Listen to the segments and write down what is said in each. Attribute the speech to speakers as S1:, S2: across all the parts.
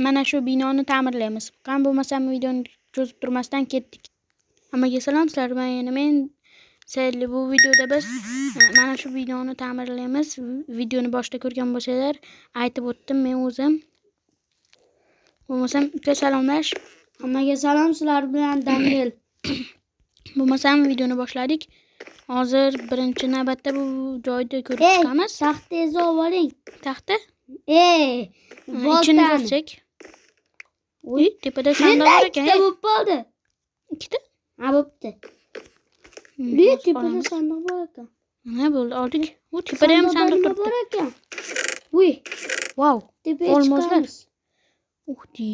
S1: mana shu binoni ta'mirlaymiz. Qan bo'lmasam videoni cho'zib turmasdan ketdik. Hammaga salom, sizlar bilan men Sayli. Bu videoda biz mana shu binoni ta'mirlaymiz. Videoni boshida ko'rgan bo'lsanglar, aytib o'tdim men o'zim. Bo'lmasam uka salomlash.
S2: Hammaga salom, sizlar bilan Daniel.
S1: Bo'lmasam videoni boshladik. Hozir birinchi navbatda bu joyda ko'rib chiqamiz.
S2: Taxtangizni olib oling.
S1: Taxta?
S2: Ichini
S1: ko'rsak. Uy, tepada sandiq bor ekan.
S2: Ikkita bo'lib qoldi.
S1: Ikkita?
S2: Ha, bo'pti. Tepada sandiq bor ekan.
S1: Nima bo'ldi? Oldik. U tepada ham sandiq turibdi.
S2: Bor ekan. Uy,
S1: wow.
S2: olmoslar.
S1: Uhdi.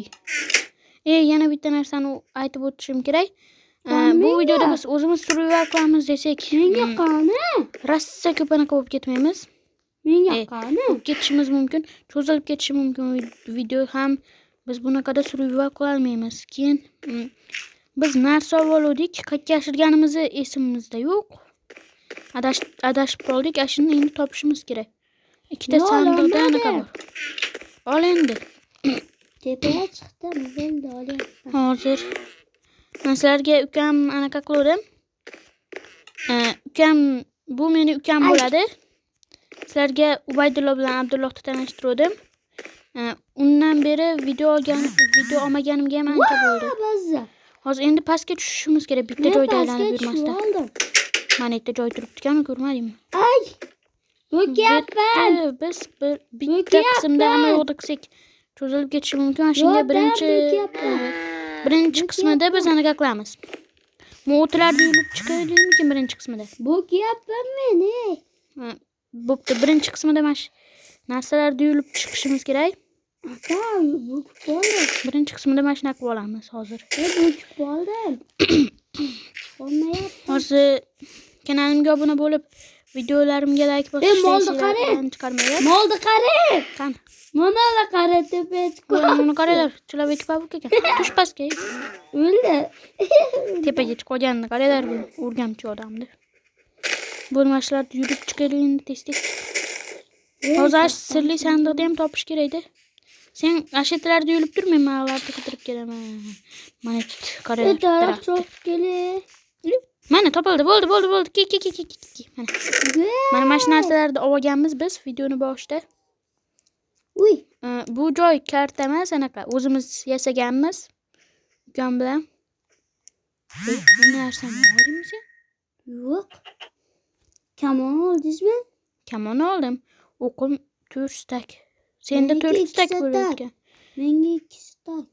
S1: Yana bitta narsani aytib o'tishim kerak. Bu videoda biz o'zimiz survival qilamiz desak,
S2: menga qani?
S1: Rossa ko'p anaqa bo'lib ketmaymiz.
S2: Menga qani?
S1: Ketishimiz mumkin, cho'zilib ketishi mumkin video ham. Biz bunaqada survival qila olmaymiz. Keyin biz narsa oldik, qayerga yashirganimizni esimizda yo'q. Adashib qoldik, ashuni endi topishimiz kerak. Ikkita sandiqda anaqa bor. Ol endi.
S2: Tepaga chiqdim, bo'ldi, olyapman.
S1: Hozir men sizlarga ukam anaqa qildim. Ukam bu meni ukam bo'ladi. Sizlarga Ubaydullo bilan Abdullohni tanishtirdim. Undan beri video olmaganimga ham ancha bo'ldi. Hozir endi pastga tushishimiz kerak, bitta joyda aylanib yurmasdan. Mana yerda joy turibdi-ku, ko'rmadingmi?
S2: Ay! Bu gapman.
S1: Biz bitta qismda amal qilsak cho'zilib ketishi mumkin. Shunga birinchi qismida biz anaqa qilamiz. Mo'tlarni yulib chiqaylikmi birinchi qismida?
S2: Bu gapim meni.
S1: Bo'pti, birinchi qismida mana narsalarni yulib chiqishimiz kerak.
S2: Aka, bu bo'ldi.
S1: Birinchi qismida mana shunaqa qilib olamiz hozir.
S2: Bu bo'ldi. Olmayapti.
S1: Hozir kanalimga obuna bo'lib, videolarimga like bosishni chiqarmaylar.
S2: Molni qarang.
S1: Qani?
S2: Mana qara tepaga.
S1: Buni qaranglar, Chilavek pavuk ekan. Tush pastga.
S2: O'ldi.
S1: Tepaga chiqib qolganini qaranglar, bu o'rgamchi odamni. Bo'lmashlarni yurib chiqaylik tez-tez. Hozir sirli sandiqni ham topish kerak-da. Sen ashitlarni yulib tur, men ma'lumotlarni qidirib kelaman. Mana qaranglar. Mana topildi, bo'ldi. Mana mana shu narsalarni olganmiz biz videoni boshida.
S2: Uy,
S1: bu joy karta emas, anaqa o'zimiz yasaganmiz. Ukam bilan. Bu narsani oldingmi?
S2: Yo'q. Kamon oldingizmi?
S1: Kamon oldim. O'qim 4 stak. Senda 4 stak bo'larkan.
S2: Menga 2 stak.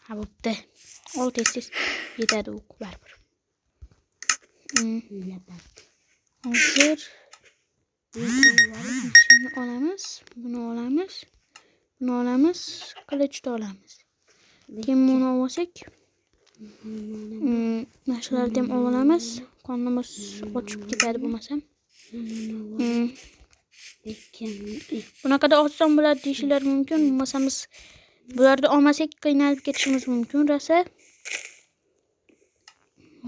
S1: Ha, bo'pti. Ol tez-tez. Yetadi o'q baribir. Hozir shuni olamiz, buni olamiz, qilichni olamiz. Keyin buni olsak, narsalarni ham olamiz. Qonimiz ochib ketadi bo'lmasam. Bunaqada oson bo'ladi deyishlar mumkin, bo'lmasam biz bularni olmasak qiynalib ketishimiz mumkin, rosa.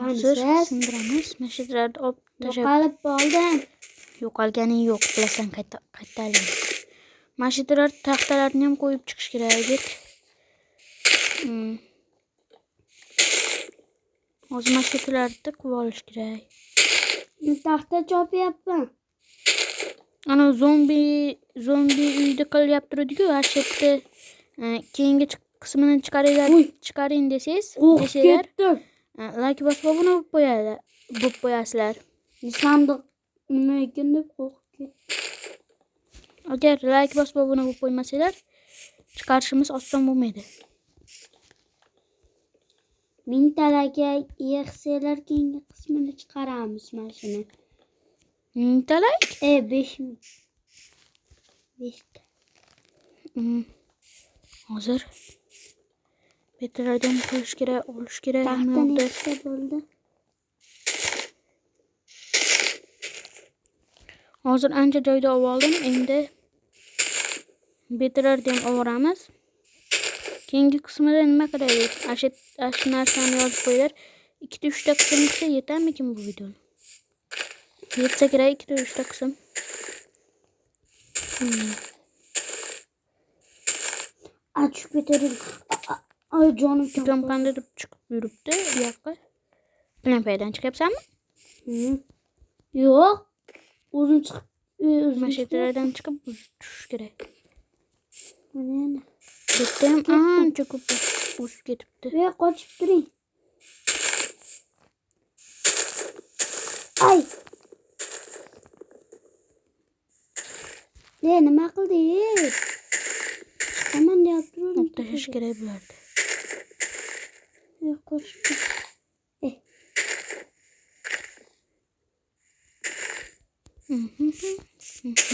S1: Hozir sindiramiz. Mashinalarni olib
S2: tashlab qoldim.
S1: Yo'qolganing yo'q, bilasan qaytalik. Mashinalar taxtalarni ham qo'yib chiqish kerak. Hozir mashinalarni qilib olish kerak.
S2: Men taxta chopyapman.
S1: Ana zombi uyda qilyap turadi-ku, ashitni keyingi qismini chiqaring desangiz, like bosib buni bo'lib qo'yasizlar.
S2: Sandiq nima ekan deb qo'rqib ketdim.
S1: Agar like bosib buni bo'lib qo'ymasanglar, chiqarishimiz oson bo'lmaydi.
S2: Mingtalarga yig'salar keyingi qismini chiqaramiz mana shuni.
S1: Mingtalar?
S2: 5000. 5 ta.
S1: Hozir betradan qo'yish kerak, olish kerak.
S2: Taxtani nechta bo'ldi?
S1: Hozir ancha joyda oldim. Endi betradan ham olamiz. Keyingi qismida nima qilamiz? Shu narsani yozib qo'yinglar. 2-3 ta qism qilsa yetarmikin bu video? Yetsa kerak 2-3 ta qism.
S2: Açıp bitirin. Ay canım çok.
S1: Kampan dedim çıkıp yürüptü. Bir dakika. Playpay'dan çıkıpsan mı?
S2: Hı. Yok. Uzun çıkıp. Uzun
S1: Maşetlerden çıkıp tuş gerek.
S2: Ne?
S1: Gittim. Aa çıkıp uçup getipti.
S2: Ve kaçıp durayım. Ay. Nima qildi? Chiqaman deyapti.
S1: Tashish kerak bo'lardi.
S2: Qo'shib.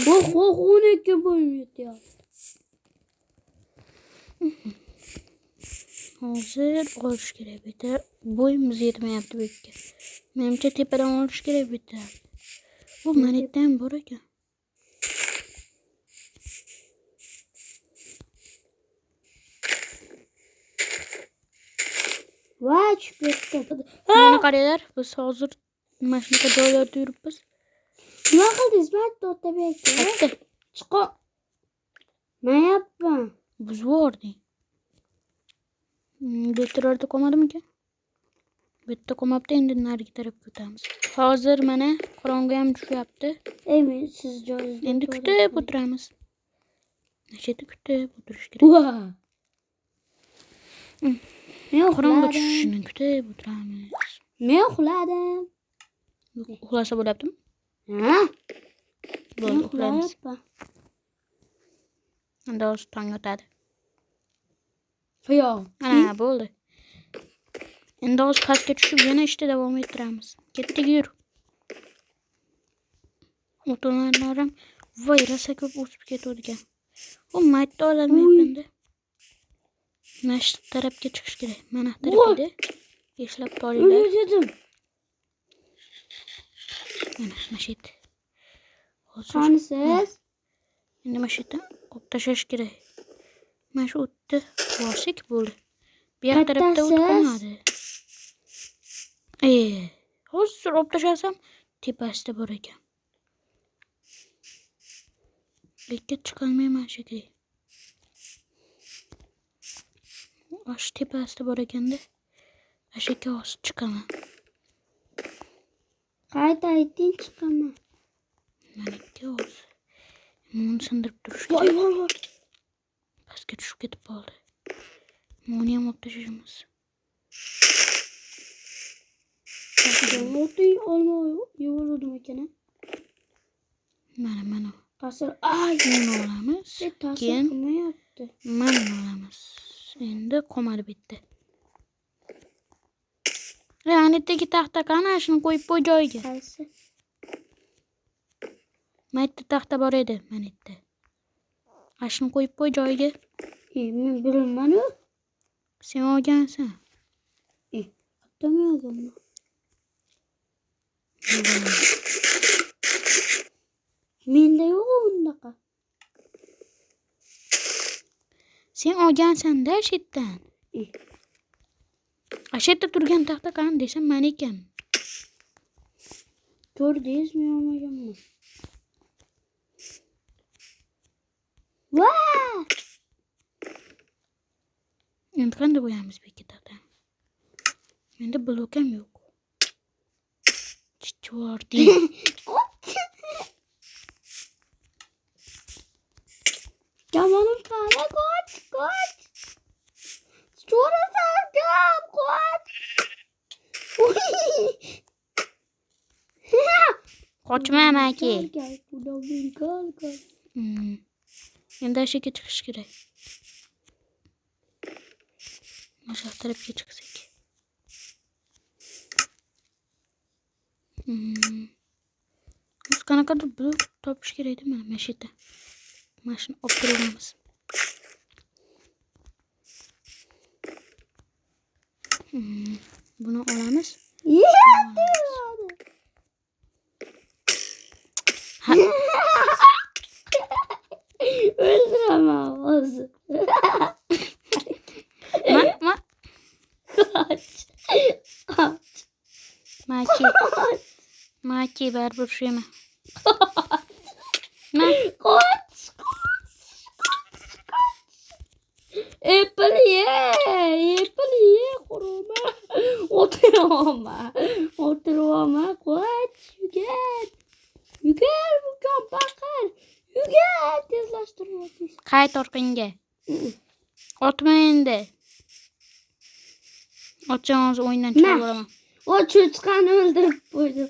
S2: Oh, 12 bo'lmaydi.
S1: Hozir olish kerak bitta. Bo'yimiz yetmayapti bu yerga. Menimcha tepadan olish kerak bitta. Bu manitdan bor ekan.
S2: Voy, chiqibdi.
S1: Mana qaranglar, biz hozir mana shunaqa joylarda yuribmiz.
S2: Nima qildingiz, Matto otabek?
S1: Bitta
S2: Chiqo. Mayapman.
S1: buzib yubording. Betirarda qolmadimikan? Bitta qolmabdi, endi narigi tarafga o'tamiz. Hozir mana qorong'i ham tushyapti.
S2: Men siz joyingizda.
S1: Endi kutib o'tiramiz. Nechta kutib o'tirish kerak.
S2: Men
S1: Qorong'i tushishini kutib o'tiramiz.
S2: Men uxladim.
S1: Uxlasa bo'ladimi?
S2: Ha?
S1: Bo'ldi, uxlaymiz.
S2: Uxlayapman.
S1: Endi hozir tong otadi.
S2: Yo'q.
S1: Ana, bo'ldi. Endi hozir pastga tushib yana ishda davom ettiramiz. Ketdik, yur. O'tinlar ham voy rosa ko'p o'sib ketadigan. U maytda ololmayapman-da. Mana shu tarafga chiqish kerak. Mana taraf edi. Eslab qolinglar.
S2: O'ldim.
S1: Mana shu yerda. Hozir
S2: Qanisiz?
S1: endi mana shu yerdan olib tashlash kerak. Mana shu o'tni borsak bo'ldi. Bu yoq tarafda o't qolmadi. Hozir olib tashlasam tepasida bor ekan. Lekin chiqolmayman shekilli. Ash tepasida bor ekanda. Ashaka hozir chiqaman.
S2: Qayta ayting chiqaman.
S1: Mana ikki hozir. Muni sindirib turish
S2: Voy
S1: kerak.
S2: voy voy.
S1: Pastga tushib ketib qoldi. Muni ham olib tashlashimiz.
S2: O'ting olma yubordim ekan.
S1: Mana.
S2: Ta'sir. Ay,
S1: Muni olamiz.
S2: ta'sir
S1: Keyin
S2: qilmayapti.
S1: mana olamiz. Endi qolmadi bitta. Anetdagi taxta qani, shuni qo'yib qo'y joyiga.
S2: Qaysi?
S1: Maytda taxta bor edi, mana yerda. Shuni qo'yib qo'y joyiga.
S2: Men bilmayman-ku.
S1: Sen olgansan.
S2: Qayerdan olganman? Menda yo'q unaqa.
S1: Sen olgansan-da shu yerdan. Shu yerda turgan taxta qani desam, mana ekan.
S2: Ko'rdingiz, men olmaganman. Voy!
S1: Endi qanday bo'yamiz bu ikki taxta? Menda blok ham yo'q. Chichvording.
S2: Kamonim qara, qoch. Cho'rasan, qoch.
S1: Qochma maki.
S2: Qoch.
S1: Endi ashaka chiqish kerak. Mana tarafga chiqsak. Biz qanaqadir blok topish kerak edi mana shu yerda. Mana shuni olib turamiz. Buni olamiz.
S2: Öldüremem hozir.
S1: Maki baribir shu ema.
S2: Qoch. Apple ye. Apple ye. Kuruma. Oturma. Koç. Yüger. Yüger. Bukan bakar. Yüger. Tezleştirme.
S1: Qayt orqangga. Otma endi. Otsangiz o'yindan chiqarib yuboraman.
S2: O çocuğunu öldürüp koydum.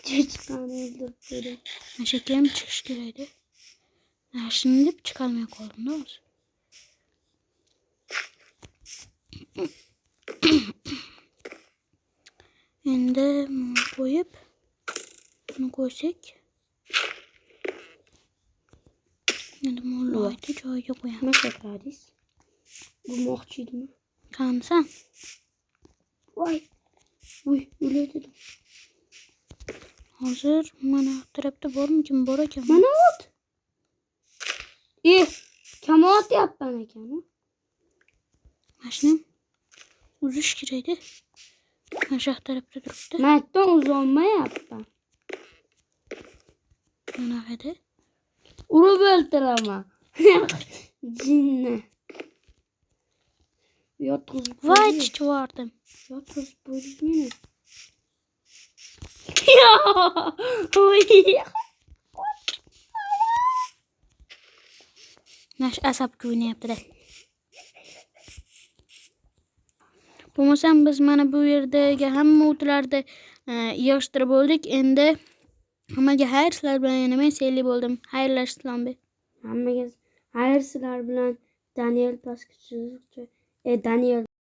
S2: Çocuğunu öldürüp koydum.
S1: Shekilli chiqish kerak edi. Shuni deb chiqarmay qoldim-da o'zi. Endi qo'yib, buni qo'ysak. Endi mollayni joyiga qo'yamiz.
S2: Nima qilamiz? Bu mo'xchiydimi?
S1: Qamsan?
S2: Voy. Uy, o'ladi.
S1: Hozir mana tarafda bormikin? Bor ekan.
S2: Mana ot. Kamat yapman ekan.
S1: Mashina uzish kerak edi. Mana shu tarafda turibdi.
S2: Matdan uzolmayapman.
S1: Bunaqa edi.
S2: Urib o'ldiraman. Jinni. Yotqizib
S1: Voy chiqvordim.
S2: Yotqizib qo'ydik meni. Uy.
S1: Nash asabga o'ynayapti-da. Bo'lmasam biz mana bu yerdagi hamma o'tlarni yig'ishtirib bo'ldik. Endi hammaga xayr, sizlar bilan yana men Selli bo'ldim. Xayrlashish Islombe.
S2: Hammaga xayr, sizlar bilan Daniel Paskich. Daniel